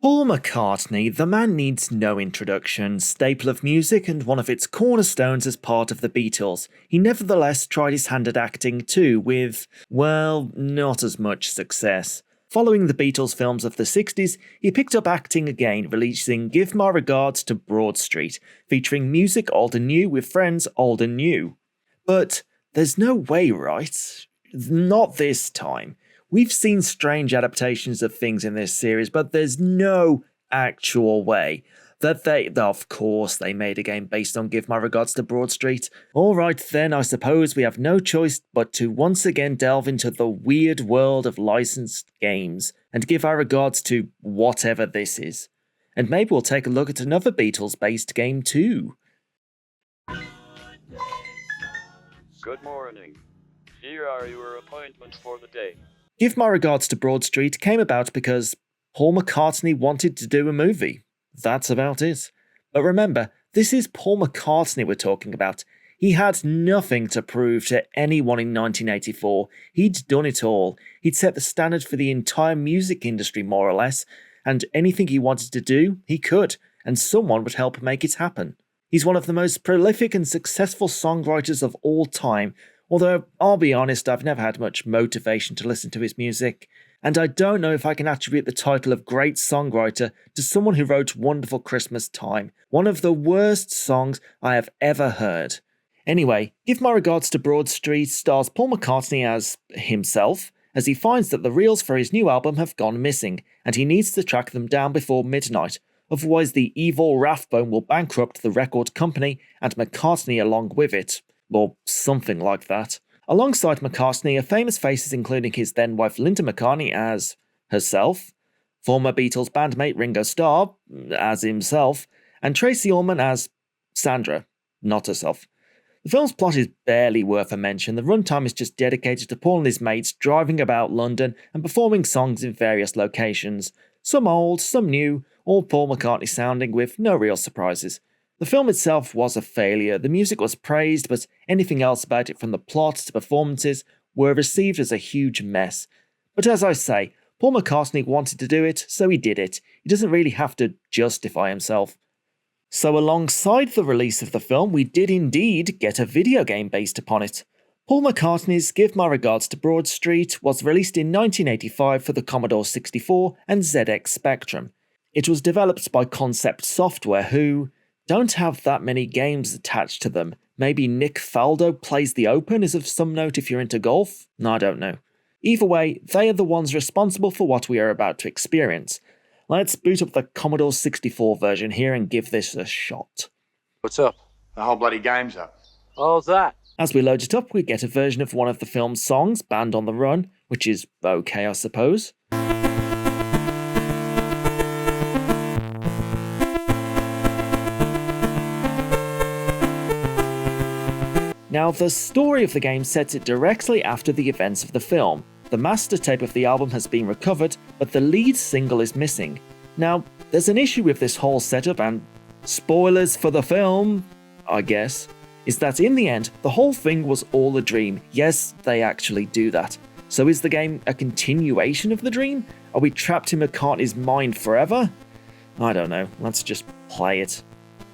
Paul McCartney, the man needs no introduction, staple of music and one of its cornerstones as part of the Beatles. He nevertheless tried his hand at acting too, with, well, not as much success. Following the Beatles films of the 60s, he picked up acting again, releasing Give My Regards to Broad Street, featuring music old and new with friends old and new. But there's no way, right? Not this time. We've seen strange adaptations of things in this series, but there's no actual way that of course they made a game based on Give My Regards to Broad Street. Alright then, I suppose we have no choice but to once again delve into the weird world of licensed games and give our regards to whatever this is. And maybe we'll take a look at another Beatles-based game too. Good morning. Here are your appointments for the day. Give My Regards to Broad Street came about because Paul McCartney wanted to do a movie. That's about it. But remember, this is Paul McCartney we're talking about. He had nothing to prove to anyone in 1984. He'd done it all. He'd set the standard for the entire music industry, more or less, and anything he wanted to do, he could, and someone would help make it happen. He's one of the most prolific and successful songwriters of all time, although, I'll be honest, I've never had much motivation to listen to his music, and I don't know if I can attribute the title of great songwriter to someone who wrote Wonderful Christmas Time, one of the worst songs I have ever heard. Anyway, Give My Regards to Broad Street stars Paul McCartney as himself, as he finds that the reels for his new album have gone missing, and he needs to track them down before midnight, otherwise the evil Rathbone will bankrupt the record company and McCartney along with it. Or something like that. Alongside McCartney are famous faces including his then-wife Linda McCartney as herself, former Beatles bandmate Ringo Starr as himself, and Tracy Ullman as Sandra, not herself. The film's plot is barely worth a mention. The runtime is just dedicated to Paul and his mates driving about London and performing songs in various locations, some old, some new, all Paul McCartney sounding with no real surprises. The film itself was a failure. The music was praised, but anything else about it from the plot to performances were received as a huge mess. But as I say, Paul McCartney wanted to do it, so he did it. He doesn't really have to justify himself. So alongside the release of the film, we did indeed get a video game based upon it. Paul McCartney's Give My Regards to Broad Street was released in 1985 for the Commodore 64 and ZX Spectrum. It was developed by Concept Software, who don't have that many games attached to them. Maybe Nick Faldo Plays the Open is of some note if you're into golf? I don't know. Either way, they are the ones responsible for what we are about to experience. Let's boot up the Commodore 64 version here and give this a shot. What's up? The whole bloody game's up. How's that? As we load it up, we get a version of one of the film's songs, Band on the Run, which is okay, I suppose. Now, the story of the game sets it directly after the events of the film. The master tape of the album has been recovered, but the lead single is missing. Now, there's an issue with this whole setup, and spoilers for the film, I guess, is that in the end, the whole thing was all a dream. Yes, they actually do that. So is the game a continuation of the dream? Are we trapped in McCartney's mind forever? I don't know, let's just play it.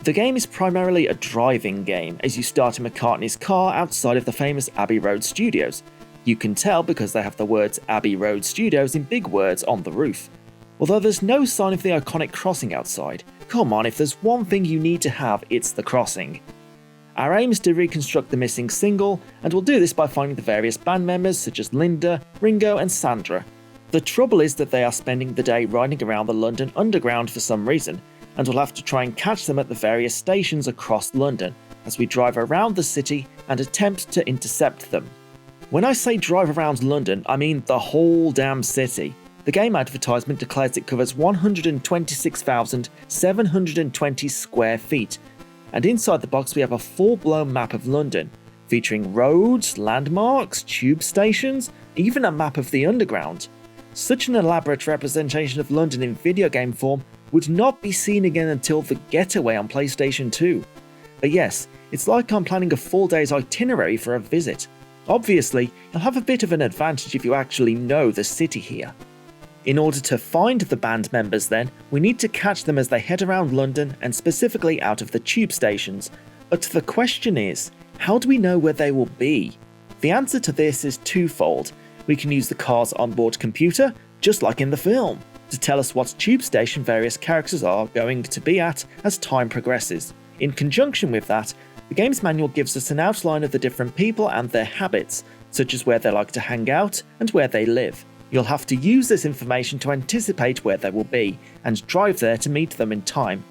The game is primarily a driving game, as you start in McCartney's car outside of the famous Abbey Road Studios. You can tell because they have the words Abbey Road Studios in big words on the roof. Although there's no sign of the iconic crossing outside. Come on, if there's one thing you need to have, it's the crossing. Our aim is to reconstruct the missing single, and we'll do this by finding the various band members such as Linda, Ringo and Sandra. The trouble is that they are spending the day riding around the London Underground for some reason, and we'll have to try and catch them at the various stations across London as we drive around the city and attempt to intercept them. When I say drive around London, I mean the whole damn city. The game advertisement declares it covers 126,720 square feet, and inside the box we have a full-blown map of London, featuring roads, landmarks, tube stations, even a map of the Underground. Such an elaborate representation of London in video game form would not be seen again until The Getaway on PlayStation 2. But yes, it's like I'm planning a full day's itinerary for a visit. Obviously, you'll have a bit of an advantage if you actually know the city here. In order to find the band members then, we need to catch them as they head around London and specifically out of the tube stations. But the question is, how do we know where they will be? The answer to this is twofold. We can use the car's onboard computer, just like in the film, to tell us what tube station various characters are going to be at as time progresses. In conjunction with that, the game's manual gives us an outline of the different people and their habits, such as where they like to hang out and where they live. You'll have to use this information to anticipate where they will be, and drive there to meet them in time.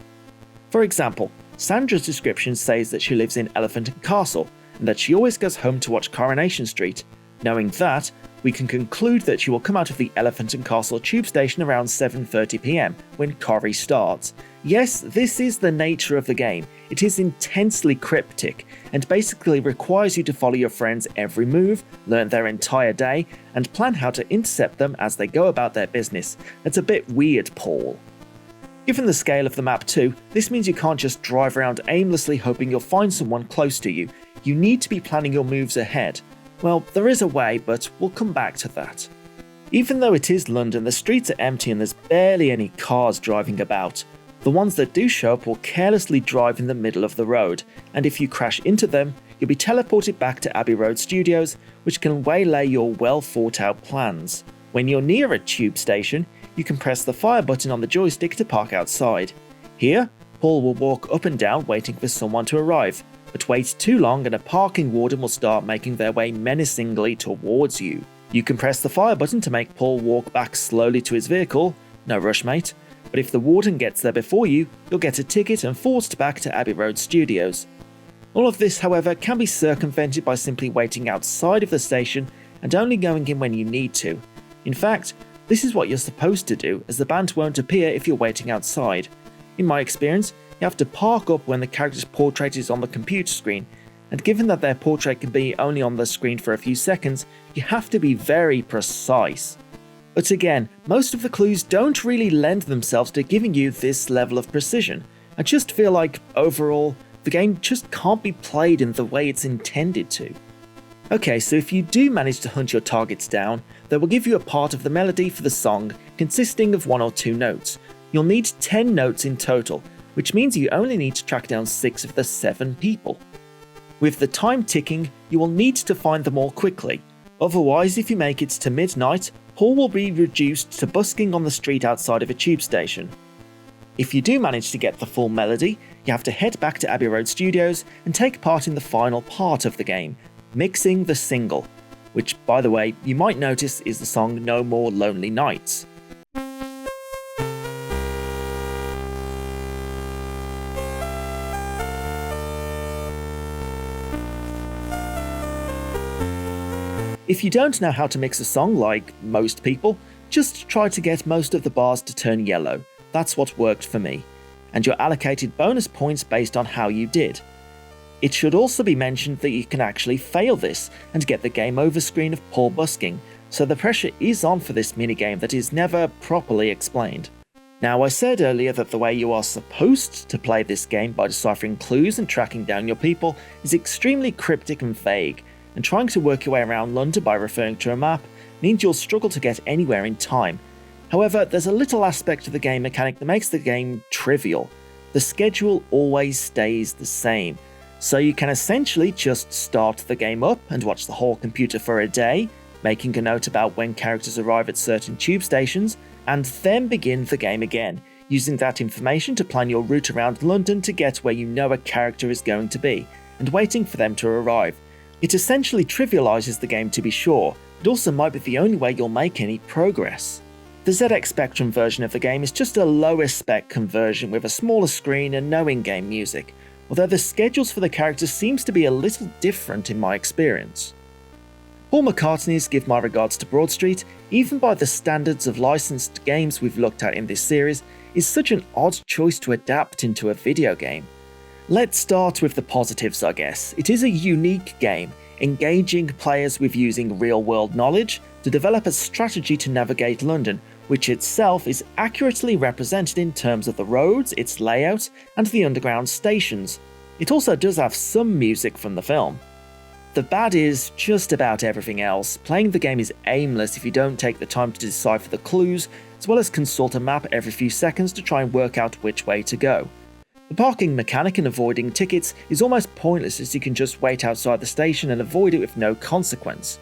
For example, Sandra's description says that she lives in Elephant and Castle, and that she always goes home to watch Coronation Street. Knowing that, we can conclude that she will come out of the Elephant and Castle tube station around 7:30 PM, when Corrie starts. Yes, this is the nature of the game. It is intensely cryptic, and basically requires you to follow your friends' every move, learn their entire day, and plan how to intercept them as they go about their business. That's a bit weird, Paul. Given the scale of the map too, this means you can't just drive around aimlessly hoping you'll find someone close to you. You need to be planning your moves ahead. Well, there is a way, but we'll come back to that. Even though it is London, the streets are empty and there's barely any cars driving about. The ones that do show up will carelessly drive in the middle of the road, and if you crash into them, you'll be teleported back to Abbey Road Studios, which can waylay your well thought out plans. When you're near a tube station, you can press the fire button on the joystick to park outside. Here, Paul will walk up and down waiting for someone to arrive, but wait too long and a parking warden will start making their way menacingly towards you. You can press the fire button to make Paul walk back slowly to his vehicle, no rush mate, but if the warden gets there before you, you'll get a ticket and forced back to Abbey Road Studios. All of this, however, can be circumvented by simply waiting outside of the station and only going in when you need to. In fact, this is what you're supposed to do, as the band won't appear if you're waiting outside. In my experience, you have to park up when the character's portrait is on the computer screen, and given that their portrait can be only on the screen for a few seconds, you have to be very precise. But again, most of the clues don't really lend themselves to giving you this level of precision. I just feel like, overall, the game just can't be played in the way it's intended to. Okay, so if you do manage to hunt your targets down, they will give you a part of the melody for the song consisting of 1 or 2 notes. You'll need 10 notes in total, which means you only need to track down 6 of the 7 people. With the time ticking, you will need to find them all quickly. Otherwise, if you make it to midnight, Paul will be reduced to busking on the street outside of a tube station. If you do manage to get the full melody, you have to head back to Abbey Road Studios and take part in the final part of the game, mixing the single, which, by the way, you might notice is the song No More Lonely Nights. If you don't know how to mix a song like most people, just try to get most of the bars to turn yellow. That's what worked for me. And you're allocated bonus points based on how you did. It should also be mentioned that you can actually fail this and get the game over screen of Paul busking, so the pressure is on for this minigame that is never properly explained. Now, I said earlier that the way you are supposed to play this game by deciphering clues and tracking down your people is extremely cryptic and vague, and trying to work your way around London by referring to a map means you'll struggle to get anywhere in time. However, there's a little aspect of the game mechanic that makes the game trivial. The schedule always stays the same, so you can essentially just start the game up and watch the whole computer for a day, making a note about when characters arrive at certain tube stations, and then begin the game again, using that information to plan your route around London to get where you know a character is going to be, and waiting for them to arrive. It essentially trivializes the game to be sure, but also might be the only way you'll make any progress. The ZX Spectrum version of the game is just a lower spec conversion with a smaller screen and no in-game music, although the schedules for the characters seems to be a little different in my experience. Paul McCartney's Give My Regards to Broad Street, even by the standards of licensed games we've looked at in this series, is such an odd choice to adapt into a video game. Let's start with the positives, I guess. It is a unique game, engaging players with using real-world knowledge to develop a strategy to navigate London, which itself is accurately represented in terms of the roads, its layout, and the underground stations. It also does have some music from the film. The bad is just about everything else. Playing the game is aimless if you don't take the time to decipher the clues, as well as consult a map every few seconds to try and work out which way to go. The parking mechanic and avoiding tickets is almost pointless, as you can just wait outside the station and avoid it with no consequence.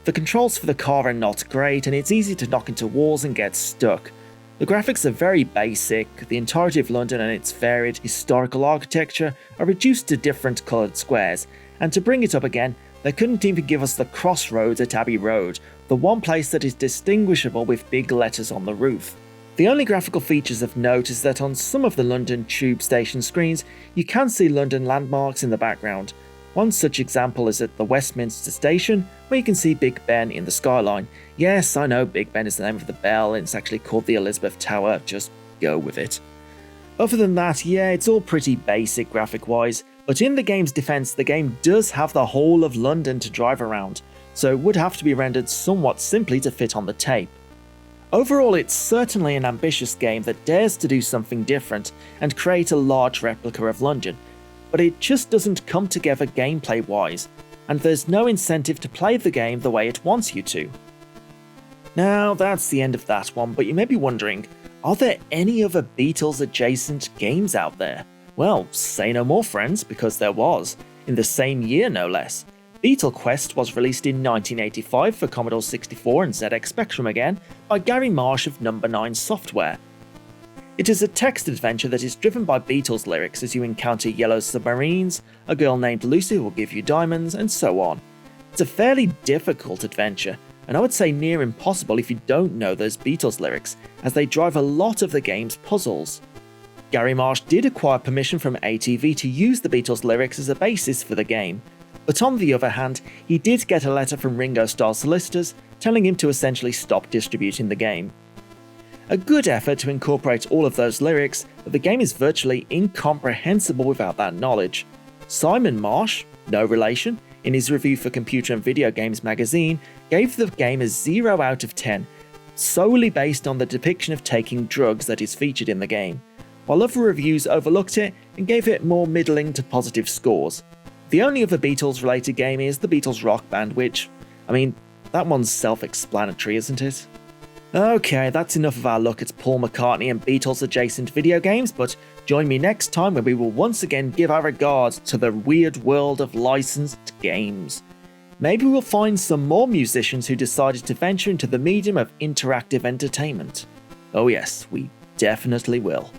The controls for the car are not great, and it's easy to knock into walls and get stuck. The graphics are very basic. The entirety of London and its varied historical architecture are reduced to different coloured squares, and to bring it up again, they couldn't even give us the crossroads at Abbey Road, the one place that is distinguishable with big letters on the roof. The only graphical features of note is that on some of the London tube station screens, you can see London landmarks in the background. One such example is at the Westminster station, where you can see Big Ben in the skyline. Yes, I know Big Ben is the name of the bell, and it's actually called the Elizabeth Tower, just go with it. Other than that, yeah, it's all pretty basic graphic-wise, but in the game's defense, the game does have the whole of London to drive around, so it would have to be rendered somewhat simply to fit on the tape. Overall, it's certainly an ambitious game that dares to do something different and create a large replica of London, but it just doesn't come together gameplay-wise, and there's no incentive to play the game the way it wants you to. Now, that's the end of that one, but you may be wondering, are there any other Beatles-adjacent games out there? Well, say no more, friends, because there was, in the same year no less. Beatle Quest was released in 1985 for Commodore 64 and ZX Spectrum again by Gary Marsh of No. 9 Software. It is a text adventure that is driven by Beatles lyrics as you encounter yellow submarines, a girl named Lucy who will give you diamonds, and so on. It's a fairly difficult adventure, and I would say near impossible if you don't know those Beatles lyrics, as they drive a lot of the game's puzzles. Gary Marsh did acquire permission from ATV to use the Beatles lyrics as a basis for the game, but on the other hand, he did get a letter from Ringo Starr's solicitors telling him to essentially stop distributing the game. A good effort to incorporate all of those lyrics, but the game is virtually incomprehensible without that knowledge. Simon Marsh, no relation, in his review for Computer and Video Games magazine, gave the game a 0 out of 10, solely based on the depiction of taking drugs that is featured in the game, while other reviews overlooked it and gave it more middling to positive scores. The only other Beatles-related game is the Beatles Rock Band, which, that one's self-explanatory, isn't it? Okay, that's enough of our look at Paul McCartney and Beatles-adjacent video games, but join me next time when we will once again give our regards to the weird world of licensed games. Maybe we'll find some more musicians who decided to venture into the medium of interactive entertainment. Oh yes, we definitely will.